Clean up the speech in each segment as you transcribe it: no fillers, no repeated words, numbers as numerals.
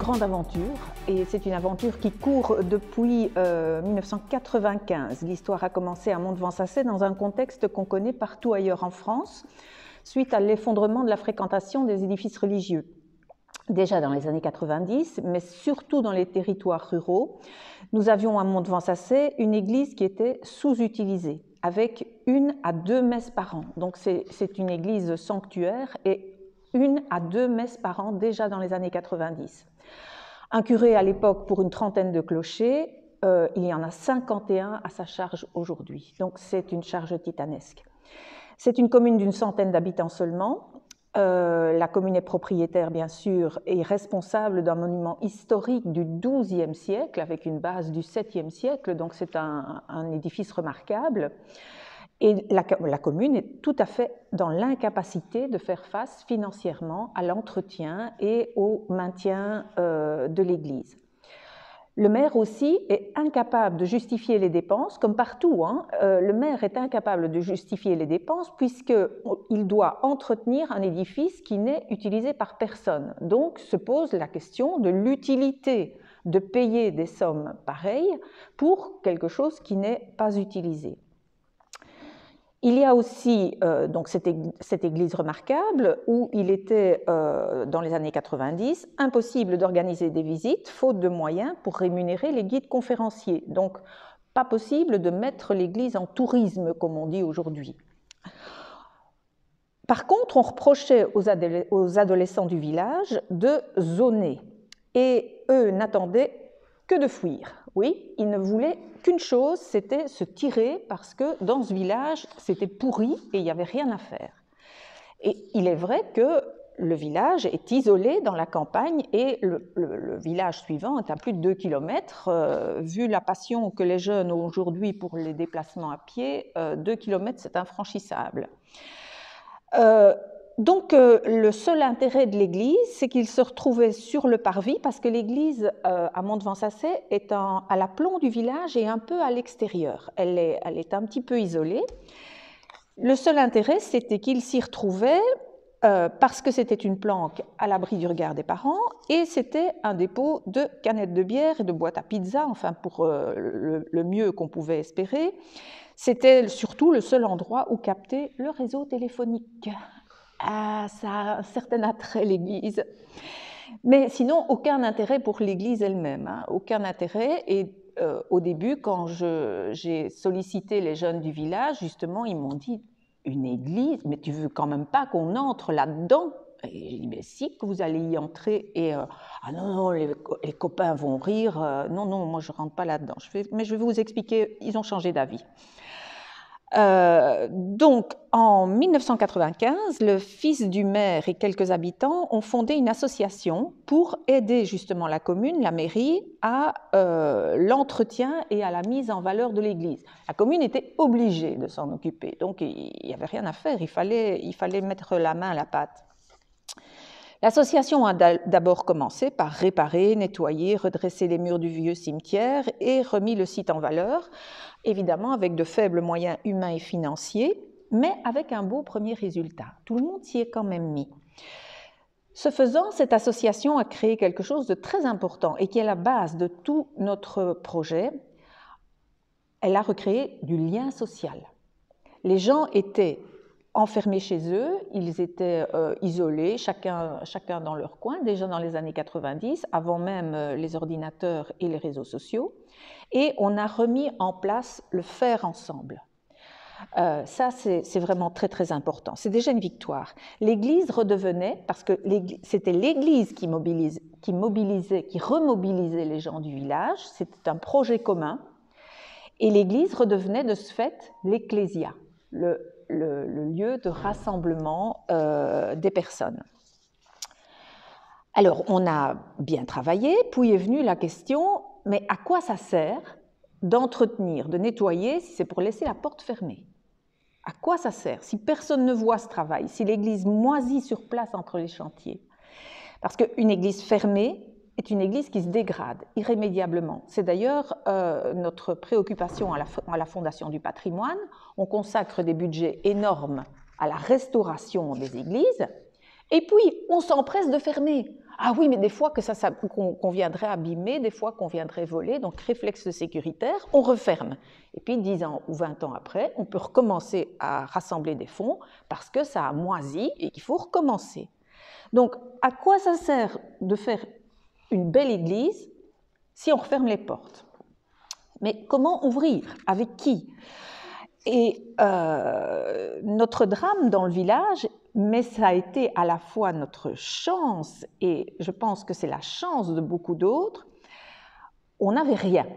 grande aventure et c'est une aventure qui court depuis 1995. L'histoire a commencé à Mont-de-Vent-Sassay dans un contexte qu'on connaît partout ailleurs en France, suite à l'effondrement de la fréquentation des édifices religieux. Déjà dans les années 90, mais surtout dans les territoires ruraux, nous avions à Mont-de-Vent-Sassay une église qui était sous-utilisée, avec 1 à 2 messes par an. Donc c'est une église sanctuaire et 1 à 2 messes par an déjà dans les années 90. Un curé à l'époque pour une trentaine de clochers, il y en a 51 à sa charge aujourd'hui. Donc c'est une charge titanesque. C'est une commune d'une centaine d'habitants seulement. La commune est propriétaire, bien sûr, et responsable d'un monument historique du XIIe siècle, avec une base du VIIe siècle, donc c'est un édifice remarquable. Et la commune est tout à fait dans l'incapacité de faire face financièrement à l'entretien et au maintien de l'église. Le maire aussi est incapable de justifier les dépenses, comme partout. Le maire est incapable de justifier les dépenses puisqu'il doit entretenir un édifice qui n'est utilisé par personne. Donc se pose la question de l'utilité de payer des sommes pareilles pour quelque chose qui n'est pas utilisé. Il y a aussi donc cette église remarquable où il était, dans les années 90, impossible d'organiser des visites, faute de moyens pour rémunérer les guides conférenciers. Donc, pas possible de mettre l'église en tourisme, comme on dit aujourd'hui. Par contre, on reprochait aux adolescents du village de zoner. Et eux n'attendaient que de fuir. Oui, ils ne voulaient qu'une chose, c'était se tirer parce que dans ce village, c'était pourri et il n'y avait rien à faire. Et il est vrai que le village est isolé dans la campagne et le village suivant est à plus de 2 km. Vu la passion que les jeunes ont aujourd'hui pour les déplacements à pied, 2 km c'est infranchissable. Donc, le seul intérêt de l'église, c'est qu'il se retrouvait sur le parvis, parce que l'église à Mont-de-Vent-Sassay est à l'aplomb du village et un peu à l'extérieur. Elle est un petit peu isolée. Le seul intérêt, c'était qu'il s'y retrouvait parce que c'était une planque à l'abri du regard des parents et c'était un dépôt de canettes de bière et de boîtes à pizza, enfin pour le mieux qu'on pouvait espérer. C'était surtout le seul endroit où capter le réseau téléphonique. Ah, ça a un certain attrait, l'église. Mais sinon, aucun intérêt pour l'église elle-même. Aucun intérêt. Et au début, quand j'ai sollicité les jeunes du village, justement, ils m'ont dit « Une église? Mais tu veux quand même pas qu'on entre là-dedans ?» Et j'ai dit « Mais si, que vous allez y entrer. » Et « Ah non, non, les copains vont rire. Non, non, moi je rentre pas là-dedans. » Mais je vais vous expliquer, ils ont changé d'avis. Donc, en 1995, le fils du maire et quelques habitants ont fondé une association pour aider justement la commune, la mairie, à l'entretien et à la mise en valeur de l'église. La commune était obligée de s'en occuper, donc il n'y avait rien à faire, il fallait mettre la main à la pâte. L'association a d'abord commencé par réparer, nettoyer, redresser les murs du vieux cimetière et remis le site en valeur, évidemment avec de faibles moyens humains et financiers, mais avec un beau premier résultat. Tout le monde s'y est quand même mis. Ce faisant, cette association a créé quelque chose de très important et qui est la base de tout notre projet. Elle a recréé du lien social. Les gens étaient enfermés chez eux, ils étaient isolés, chacun dans leur coin, déjà dans les années 90, avant même les ordinateurs et les réseaux sociaux, et on a remis en place le faire ensemble. Ça, c'est vraiment très, très important. C'est déjà une victoire. L'Église redevenait, parce que c'était l'Église qui remobilisait les gens du village, c'était un projet commun, et l'Église redevenait de ce fait l'Ecclésia, le lieu de rassemblement des personnes. Alors, on a bien travaillé, puis est venue la question, mais à quoi ça sert d'entretenir, de nettoyer si c'est pour laisser la porte fermée? À quoi ça sert si personne ne voit ce travail, si l'église moisit sur place entre les chantiers? Parce qu'une église fermée est une église qui se dégrade irrémédiablement. C'est d'ailleurs notre préoccupation à la Fondation du patrimoine. On consacre des budgets énormes à la restauration des églises, Et puis, on s'empresse de fermer. Ah oui, mais des fois qu'on viendrait abîmer, des fois qu'on viendrait voler, donc réflexe sécuritaire, on referme. Et puis 10 ans ou 20 ans après, on peut recommencer à rassembler des fonds parce que ça a moisi et qu'il faut recommencer. Donc, à quoi ça sert de faire une belle église si on referme les portes? Mais comment ouvrir? Avec qui? Et notre drame dans le village, mais ça a été à la fois notre chance, et je pense que c'est la chance de beaucoup d'autres, on n'avait rien,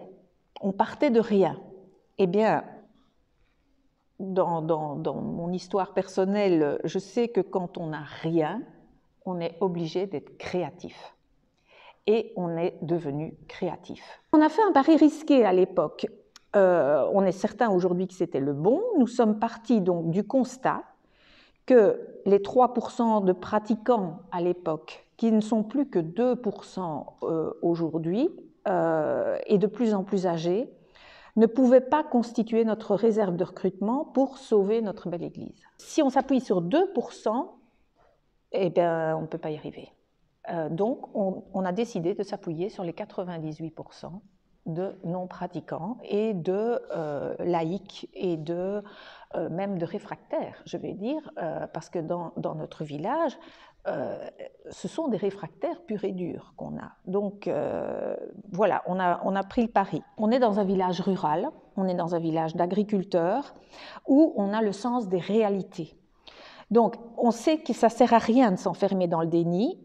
on partait de rien. Eh bien, dans mon histoire personnelle, je sais que quand on n'a rien, on est obligé d'être créatif. Et on est devenu créatif. On a fait un pari risqué à l'époque. On est certain aujourd'hui que c'était le bon. Nous sommes partis donc du constat que les 3% de pratiquants à l'époque, qui ne sont plus que 2% aujourd'hui, et de plus en plus âgés, ne pouvaient pas constituer notre réserve de recrutement pour sauver notre belle église. Si on s'appuie sur 2%, eh bien, on ne peut pas y arriver. Donc, on a décidé de s'appuyer sur les 98% de non-pratiquants et de laïcs et même de réfractaires, je vais dire, parce que dans notre village, ce sont des réfractaires purs et durs qu'on a. Donc, voilà, on a pris le pari. On est dans un village rural, on est dans un village d'agriculteurs où on a le sens des réalités. Donc, on sait que ça ne sert à rien de s'enfermer dans le déni.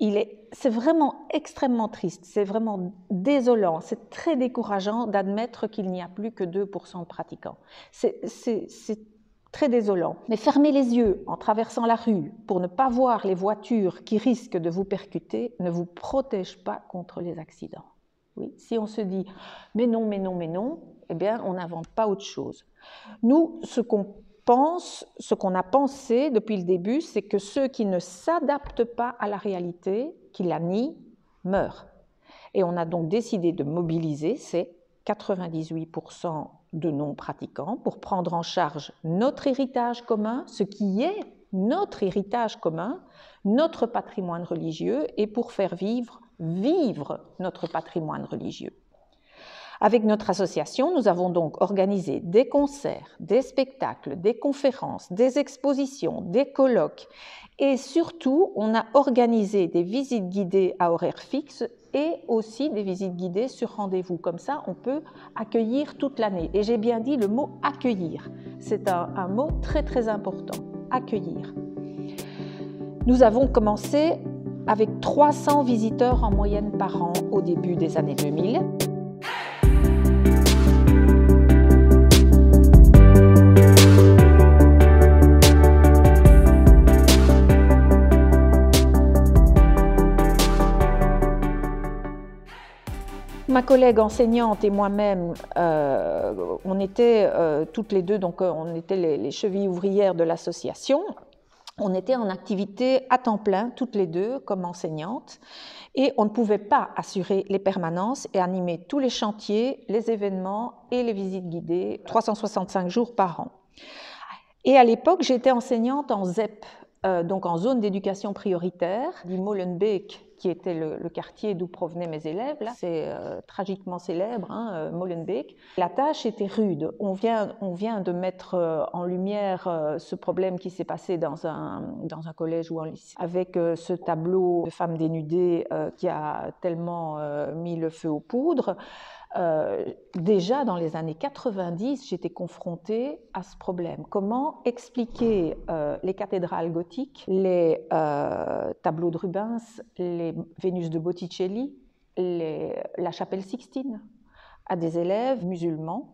C'est vraiment extrêmement triste, c'est vraiment désolant, c'est très décourageant d'admettre qu'il n'y a plus que 2% de pratiquants. C'est très désolant. Mais fermer les yeux en traversant la rue pour ne pas voir les voitures qui risquent de vous percuter ne vous protège pas contre les accidents. Oui, si on se dit « mais non, mais non, mais non », eh bien, on n'invente pas autre chose. Nous, ce qu'on a pensé depuis le début, c'est que ceux qui ne s'adaptent pas à la réalité, qui la nient, meurent. Et on a donc décidé de mobiliser ces 98% de non-pratiquants pour prendre en charge notre héritage commun, ce qui est notre héritage commun, notre patrimoine religieux, et pour faire vivre notre patrimoine religieux. Avec notre association, nous avons donc organisé des concerts, des spectacles, des conférences, des expositions, des colloques et surtout, on a organisé des visites guidées à horaires fixes et aussi des visites guidées sur rendez-vous. Comme ça, on peut accueillir toute l'année. Et j'ai bien dit le mot « accueillir ». C'est un mot très très important, accueillir. Nous avons commencé avec 300 visiteurs en moyenne par an au début des années 2000. Ma collègue enseignante et moi-même, on était toutes les deux, donc on était les chevilles ouvrières de l'association. On était en activité à temps plein, toutes les deux, comme enseignantes, et on ne pouvait pas assurer les permanences et animer tous les chantiers, les événements et les visites guidées 365 jours par an. Et à l'époque, j'étais enseignante en ZEP, donc en zone d'éducation prioritaire, dit Molenbeek, qui était le quartier d'où provenaient mes élèves. Là, c'est tragiquement célèbre, hein, Molenbeek. La tâche était rude. On vient de mettre en lumière ce problème qui s'est passé dans un collège ou un lycée, avec ce tableau de femmes dénudées qui a tellement mis le feu aux poudres. Déjà dans les années 90, j'étais confrontée à ce problème. Comment expliquer les cathédrales gothiques, les tableaux de Rubens, les Vénus de Botticelli, la chapelle Sixtine à des élèves musulmans?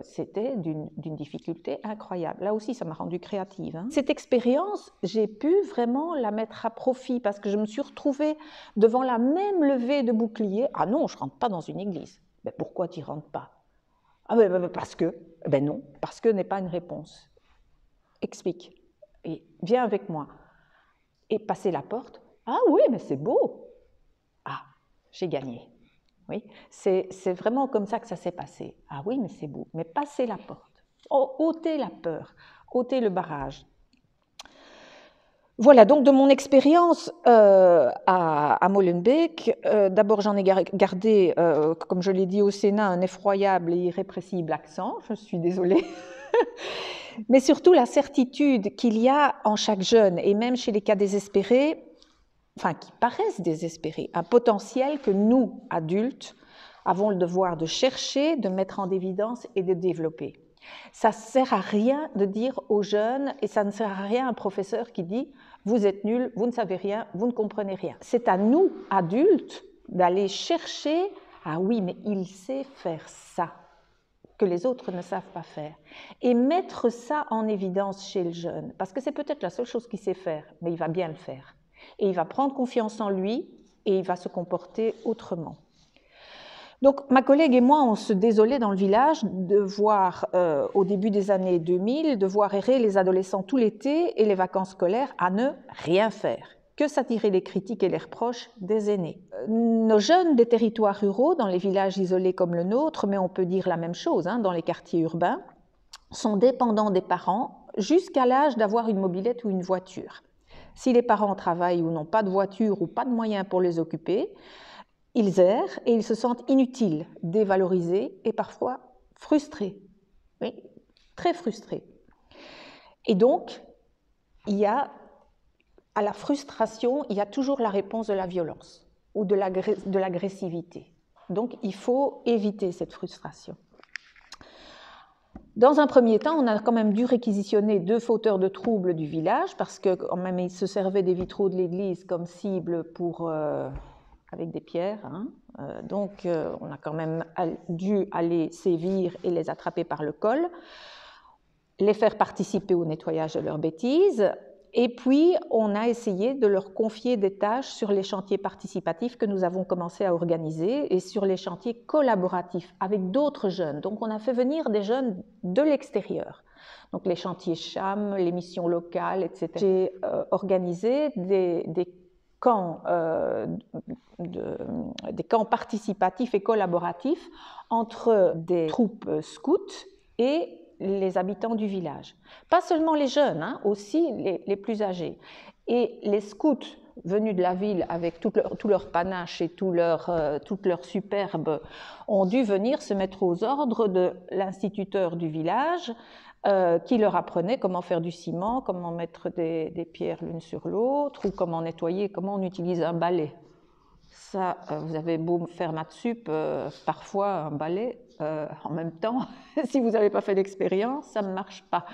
C'était d'une difficulté incroyable. Là aussi, ça m'a rendue créative. Hein. Cette expérience, j'ai pu vraiment la mettre à profit parce que je me suis retrouvée devant la même levée de bouclier. Ah non, je ne rentre pas dans une église. Mais pourquoi tu n'y rentres pas? Ah ben parce que. Ben non, parce que n'est pas une réponse. Explique. Et viens avec moi. Et passer la porte. Ah oui, mais c'est beau. Ah, j'ai gagné. Oui, c'est vraiment comme ça que ça s'est passé. Ah oui, mais c'est beau. Mais passez la porte, ôtez la peur, ôtez le barrage. Voilà, donc de mon expérience à Molenbeek, d'abord j'en ai gardé, comme je l'ai dit au Sénat, un effroyable et irrépressible accent, je suis désolée, mais surtout la certitude qu'il y a en chaque jeune, et même chez les cas désespérés, enfin qui paraissent désespérés, un potentiel que nous, adultes, avons le devoir de chercher, de mettre en évidence et de développer. Ça ne sert à rien de dire aux jeunes, et ça ne sert à rien à un professeur qui dit « vous êtes nuls, vous ne savez rien, vous ne comprenez rien ». C'est à nous, adultes, d'aller chercher « ah oui, mais il sait faire ça » que les autres ne savent pas faire. Et mettre ça en évidence chez le jeune, parce que c'est peut-être la seule chose qu'il sait faire, mais il va bien le faire. Et il va prendre confiance en lui et il va se comporter autrement. Donc, ma collègue et moi, on se désolait dans le village de voir, au début des années 2000, de voir errer les adolescents tout l'été et les vacances scolaires à ne rien faire, que s'attirer les critiques et les reproches des aînés. Nos jeunes des territoires ruraux, dans les villages isolés comme le nôtre, mais on peut dire la même chose dans les quartiers urbains, sont dépendants des parents jusqu'à l'âge d'avoir une mobilette ou une voiture. Si les parents travaillent ou n'ont pas de voiture ou pas de moyens pour les occuper, ils errent et ils se sentent inutiles, dévalorisés et parfois frustrés. Oui, très frustrés. Et donc, à la frustration, il y a toujours la réponse de la violence ou de l'agressivité. Donc, il faut éviter cette frustration. Dans un premier temps, on a quand même dû réquisitionner 2 fauteurs de troubles du village parce que quand même, ils se servaient des vitraux de l'église comme cible pour... avec des pierres. Donc, on a quand même dû aller sévir et les attraper par le col, les faire participer au nettoyage de leurs bêtises, et puis on a essayé de leur confier des tâches sur les chantiers participatifs que nous avons commencé à organiser et sur les chantiers collaboratifs avec d'autres jeunes. Donc, on a fait venir des jeunes de l'extérieur. Donc, les chantiers CHAM, les missions locales, etc. J'ai organisé des camps participatifs et collaboratifs entre des troupes scouts et les habitants du village. Pas seulement les jeunes, aussi les plus âgés. Et les scouts venus de la ville avec tout leur panache et toute leur superbe ont dû venir se mettre aux ordres de l'instituteur du village qui leur apprenait comment faire du ciment, comment mettre des pierres l'une sur l'autre, ou comment nettoyer, comment on utilise un balai. Ça, vous avez beau faire maths sup, parfois un balai, en même temps, si vous n'avez pas fait d'expérience, ça ne marche pas.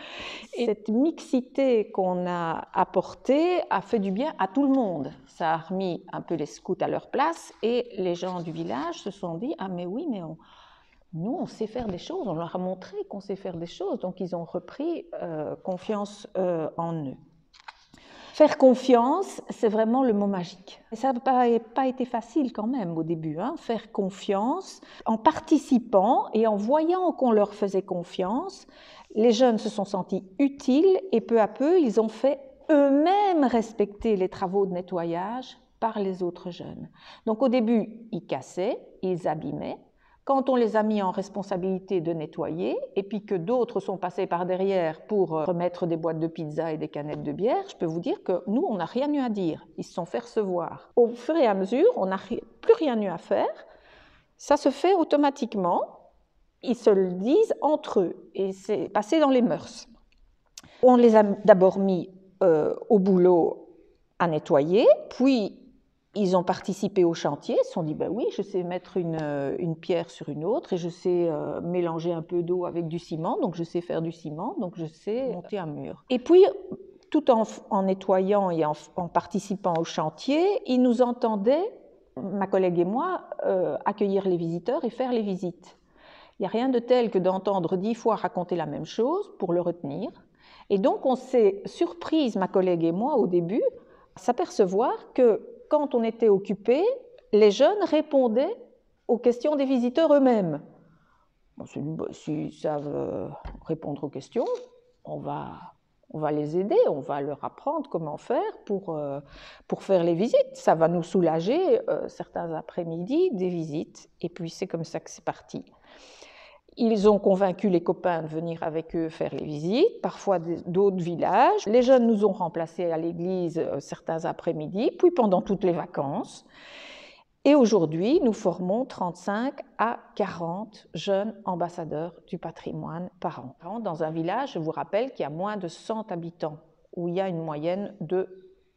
Et cette mixité qu'on a apportée a fait du bien à tout le monde. Ça a remis un peu les scouts à leur place et les gens du village se sont dit « ah mais oui, mais nous, on sait faire des choses, on leur a montré qu'on sait faire des choses », donc ils ont repris confiance en eux. Faire confiance, c'est vraiment le mot magique. Et ça n'a pas été facile quand même au début, faire confiance. En participant et en voyant qu'on leur faisait confiance, les jeunes se sont sentis utiles et peu à peu, ils ont fait eux-mêmes respecter les travaux de nettoyage par les autres jeunes. Donc au début, ils cassaient, ils abîmaient. Quand on les a mis en responsabilité de nettoyer, et puis que d'autres sont passés par derrière pour remettre des boîtes de pizza et des canettes de bière, je peux vous dire que nous, on n'a rien eu à dire. Ils se sont fait recevoir. Au fur et à mesure, on n'a plus rien eu à faire. Ça se fait automatiquement. Ils se le disent entre eux, et c'est passé dans les mœurs. On les a d'abord mis au boulot à nettoyer, puis ils ont participé au chantier, ils se sont dit ben oui, je sais mettre une pierre sur une autre et je sais mélanger un peu d'eau avec du ciment, donc je sais faire du ciment, donc je sais monter un mur. Et puis, tout en nettoyant et en participant au chantier, ils nous entendaient, ma collègue et moi, accueillir les visiteurs et faire les visites. Il n'y a rien de tel que d'entendre 10 fois raconter la même chose pour le retenir. Et donc, on s'est surprise, ma collègue et moi, au début, à s'apercevoir que quand on était occupé, les jeunes répondaient aux questions des visiteurs eux-mêmes. Bon, s'ils savent répondre aux questions, on va les aider, on va leur apprendre comment faire pour faire les visites. Ça va nous soulager certains après-midi des visites, et puis c'est comme ça que c'est parti. Ils ont convaincu les copains de venir avec eux faire les visites, parfois d'autres villages. Les jeunes nous ont remplacés à l'église certains après-midi, puis pendant toutes les vacances. Et aujourd'hui, nous formons 35 à 40 jeunes ambassadeurs du patrimoine par an. Dans un village, je vous rappelle qu'il y a moins de 100 habitants, où il y a une moyenne de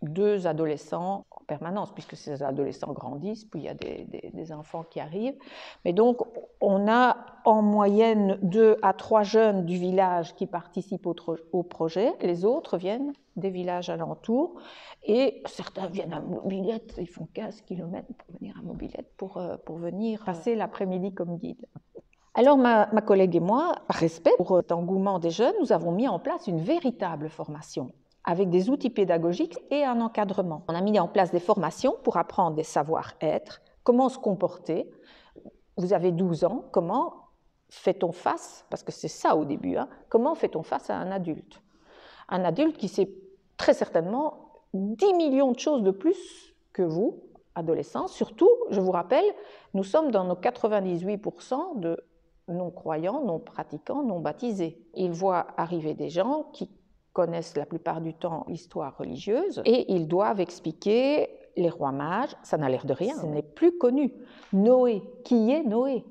2 adolescents en permanence, puisque ces adolescents grandissent, puis il y a des enfants qui arrivent. Mais donc, on a en moyenne 2 à 3 jeunes du village qui participent au projet. Les autres viennent des villages alentours et certains viennent à Mobilette, ils font 15 km pour venir à Mobilette pour venir passer l'après-midi comme guide. Alors ma collègue et moi, par respect pour l'engouement des jeunes, nous avons mis en place une véritable formation avec des outils pédagogiques et un encadrement. On a mis en place des formations pour apprendre des savoir-être, comment se comporter. Vous avez 12 ans, comment fait-on face, parce que c'est ça au début, comment fait-on face à un adulte? Un adulte qui sait très certainement 10 millions de choses de plus que vous, adolescents. Surtout, je vous rappelle, nous sommes dans nos 98% de non-croyants, non-pratiquants, non-baptisés. Ils voient arriver des gens qui connaissent la plupart du temps l'histoire religieuse et ils doivent expliquer les rois mages. Ça n'a l'air de rien, ce n'est plus connu. Noé, qui est Noé?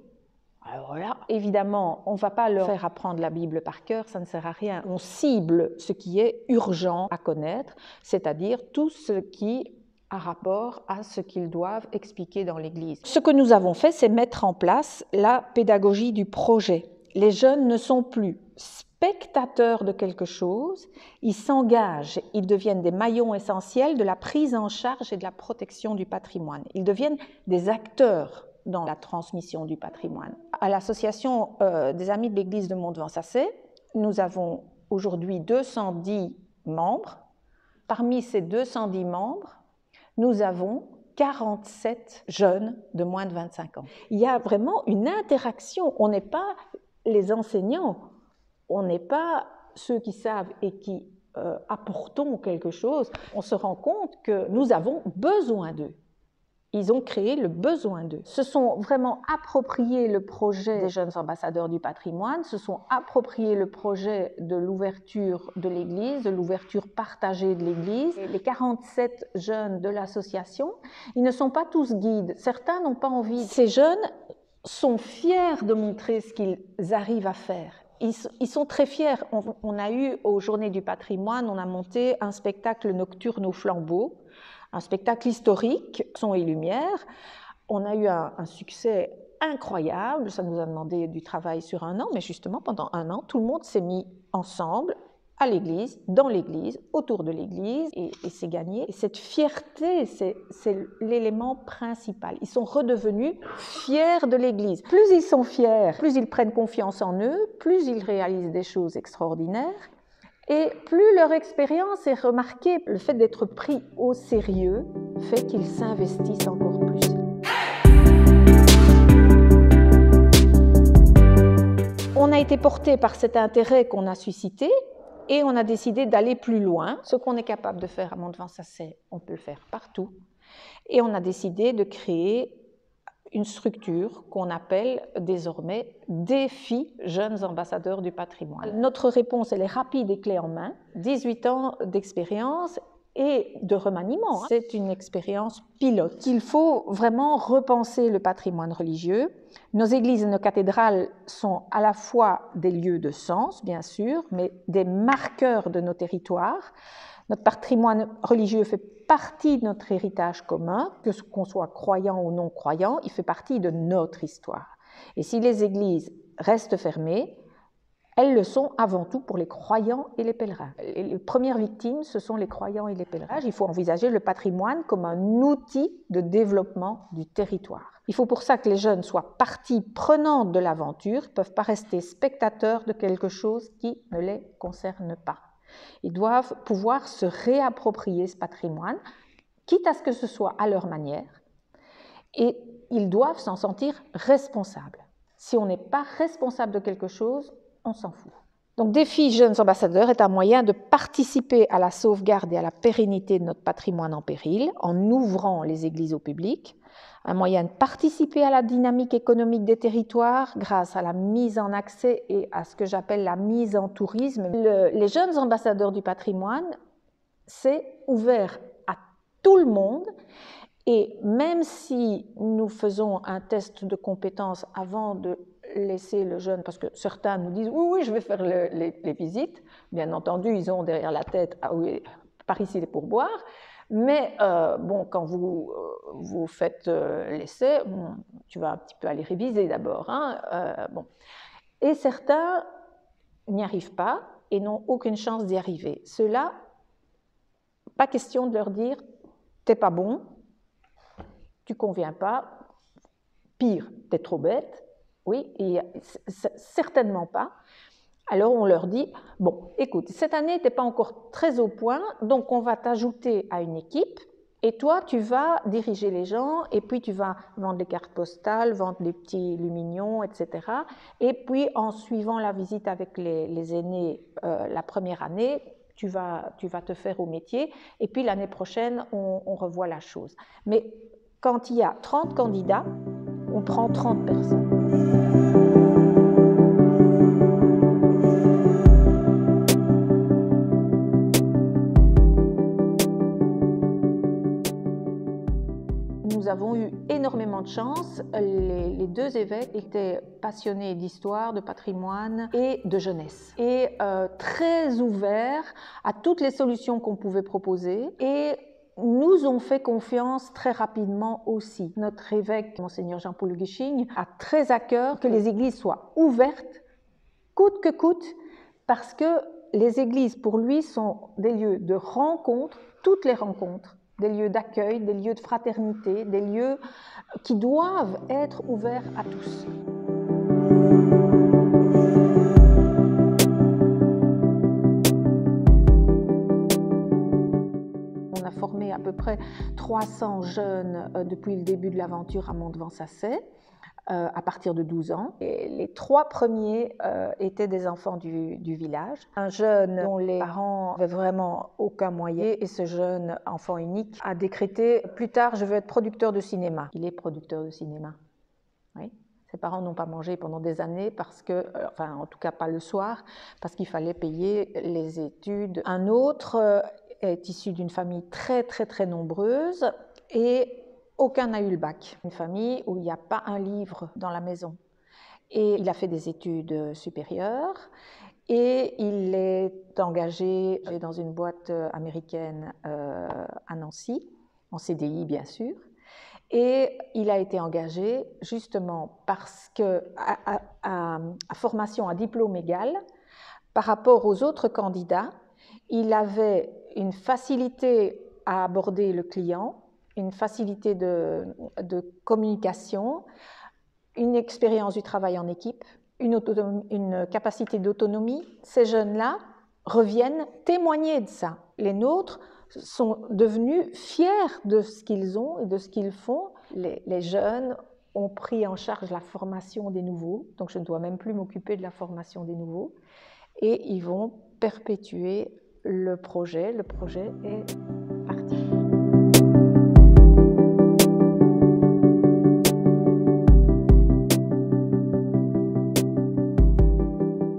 Alors là, évidemment, on ne va pas leur faire apprendre la Bible par cœur, ça ne sert à rien. On cible ce qui est urgent à connaître, c'est-à-dire tout ce qui a rapport à ce qu'ils doivent expliquer dans l'Église. Ce que nous avons fait, c'est mettre en place la pédagogie du projet. Les jeunes ne sont plus spectateurs de quelque chose, ils s'engagent, ils deviennent des maillons essentiels de la prise en charge et de la protection du patrimoine. Ils deviennent des acteurs dans la transmission du patrimoine. À l'association des Amis de l'Église de Mont-de-Vent-Sassay, nous avons aujourd'hui 210 membres. Parmi ces 210 membres, nous avons 47 jeunes de moins de 25 ans. Il y a vraiment une interaction. On n'est pas les enseignants, on n'est pas ceux qui savent et qui apportons quelque chose. On se rend compte que nous avons besoin d'eux. Ils ont créé le besoin d'eux. Se sont vraiment appropriés le projet des jeunes ambassadeurs du patrimoine, se sont appropriés le projet de l'ouverture de l'Église, de l'ouverture partagée de l'Église. Les 47 jeunes de l'association, ils ne sont pas tous guides. Certains n'ont pas envie. Ces jeunes sont fiers de montrer ce qu'ils arrivent à faire. Ils sont très fiers. On a eu aux Journées du patrimoine, on a monté un spectacle nocturne au flambeau, un spectacle historique, son et lumière. On a eu un succès incroyable, ça nous a demandé du travail sur 1 an, mais justement pendant 1 an, tout le monde s'est mis ensemble à l'église, dans l'église, autour de l'église, et c'est gagné. Et cette fierté, c'est l'élément principal. Ils sont redevenus fiers de l'église. Plus ils sont fiers, plus ils prennent confiance en eux, plus ils réalisent des choses extraordinaires, et plus leur expérience est remarquée. Le fait d'être pris au sérieux fait qu'ils s'investissent encore plus. On a été porté par cet intérêt qu'on a suscité, et on a décidé d'aller plus loin. Ce qu'on est capable de faire à Mont-de-Vent-Sassay, on peut le faire partout. Et on a décidé de créer une structure qu'on appelle désormais Défi Jeunes Ambassadeurs du Patrimoine. Notre réponse, elle est rapide et clé en main. 18 ans d'expérience et de remaniement. C'est une expérience pilote. Il faut vraiment repenser le patrimoine religieux. Nos églises et nos cathédrales sont à la fois des lieux de sens, bien sûr, mais des marqueurs de nos territoires. Notre patrimoine religieux fait partie de notre héritage commun, que qu'on soit croyant ou non croyant, il fait partie de notre histoire. Et si les églises restent fermées, elles le sont avant tout pour les croyants et les pèlerins. Et les premières victimes, ce sont les croyants et les pèlerins. Il faut envisager le patrimoine comme un outil de développement du territoire. Il faut pour ça que les jeunes soient partie prenante de l'aventure, ils ne peuvent pas rester spectateurs de quelque chose qui ne les concerne pas. Ils doivent pouvoir se réapproprier ce patrimoine, quitte à ce que ce soit à leur manière, et ils doivent s'en sentir responsables. Si on n'est pas responsable de quelque chose, on s'en fout. Donc, Défi Jeunes Ambassadeurs est un moyen de participer à la sauvegarde et à la pérennité de notre patrimoine en péril en ouvrant les églises au public, un moyen de participer à la dynamique économique des territoires grâce à la mise en accès et à ce que j'appelle la mise en tourisme. Les Jeunes Ambassadeurs du patrimoine, c'est ouvert à tout le monde. Et même si nous faisons un test de compétences avant de laisser le jeune, parce que certains nous disent oui, oui, je vais faire les visites, bien entendu, ils ont derrière la tête ah oui, par ici les pourboires, mais bon, quand vous faites l'essai, bon, tu vas un petit peu aller réviser d'abord. Hein, bon. Et certains n'y arrivent pas et n'ont aucune chance d'y arriver. Ceux-là, pas question de leur dire t'es pas bon, tu conviens pas, pire, t'es trop bête, oui, et certainement pas. Alors on leur dit, bon, écoute, cette année t'es pas encore très au point, donc on va t'ajouter à une équipe, et toi tu vas diriger les gens, et puis tu vas vendre des cartes postales, vendre des petits lumignons, etc. Et puis en suivant la visite avec les aînés la première année, tu vas te faire au métier, et puis l'année prochaine on revoit la chose. Mais quand il y a 30 candidats, on prend 30 personnes. Nous avons eu énormément de chance. Les deux évêques étaient passionnés d'histoire, de patrimoine et de jeunesse. Et très ouverts à toutes les solutions qu'on pouvait proposer. Et nous ont fait confiance très rapidement aussi. Notre évêque, Monseigneur Jean-Paul Guiching, a très à cœur que les églises soient ouvertes, coûte que coûte, parce que les églises, pour lui, sont des lieux de rencontre, toutes les rencontres, des lieux d'accueil, des lieux de fraternité, des lieux qui doivent être ouverts à tous. On a formé à peu près 300 jeunes depuis le début de l'aventure à Mont-de-Vent-Sassay, à partir de 12 ans. Et les 3 premiers étaient des enfants du village. Un jeune dont les parents n'avaient vraiment aucun moyen, et ce jeune enfant unique a décrété « Plus tard, je veux être producteur de cinéma ». Il est producteur de cinéma. Oui. Ses parents n'ont pas mangé pendant des années parce que, enfin en tout cas pas le soir, parce qu'il fallait payer les études. Un autre est issu d'une famille très très très nombreuse et aucun n'a eu le bac. Une famille où il n'y a pas un livre dans la maison. Et il a fait des études supérieures et il est engagé dans une boîte américaine à Nancy, en CDI bien sûr. Et il a été engagé justement parce que, à formation à diplôme égal, par rapport aux autres candidats, il avait une facilité à aborder le client, une facilité de communication, une expérience du travail en équipe, une capacité d'autonomie. Ces jeunes-là reviennent témoigner de ça. Les nôtres sont devenus fiers de ce qu'ils ont et de ce qu'ils font. Les jeunes ont pris en charge la formation des nouveaux, donc je ne dois même plus m'occuper de la formation des nouveaux, et ils vont perpétuer le projet. Le projet est parti.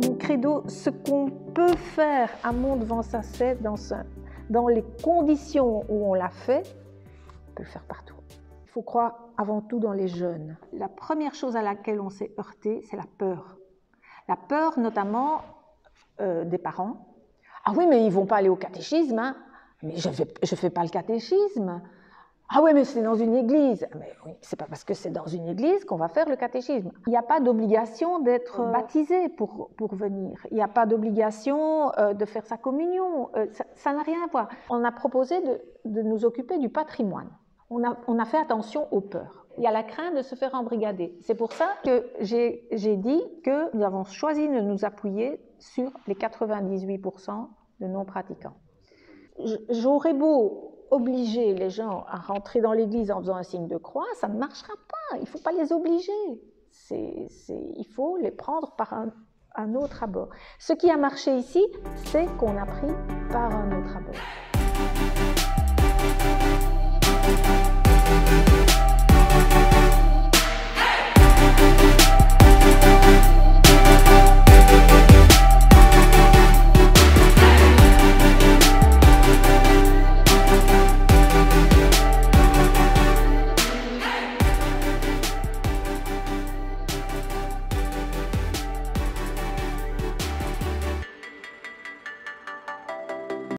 Mon credo, ce qu'on peut faire à Mont-de-Vent-Sassay dans les conditions où on l'a fait, on peut le faire partout. Il faut croire avant tout dans les jeunes. La première chose à laquelle on s'est heurté, c'est la peur. La peur notamment des parents. Ah oui, mais ils ne vont pas aller au catéchisme, hein. Mais je fais pas le catéchisme. Ah oui, mais c'est dans une église. Mais oui, c'est pas parce que c'est dans une église qu'on va faire le catéchisme. Il n'y a pas d'obligation d'être baptisé pour venir. Il n'y a pas d'obligation de faire sa communion. Ça n'a rien à voir. On a proposé de nous occuper du patrimoine. On a fait attention aux peurs. Il y a la crainte de se faire embrigader. C'est pour ça que j'ai dit que nous avons choisi de nous appuyer sur les 98% de non-pratiquants. J'aurais beau obliger les gens à rentrer dans l'église en faisant un signe de croix, ça ne marchera pas. Il ne faut pas les obliger. Il faut les prendre par un autre abord. Ce qui a marché ici, c'est qu'on a pris par un autre abord.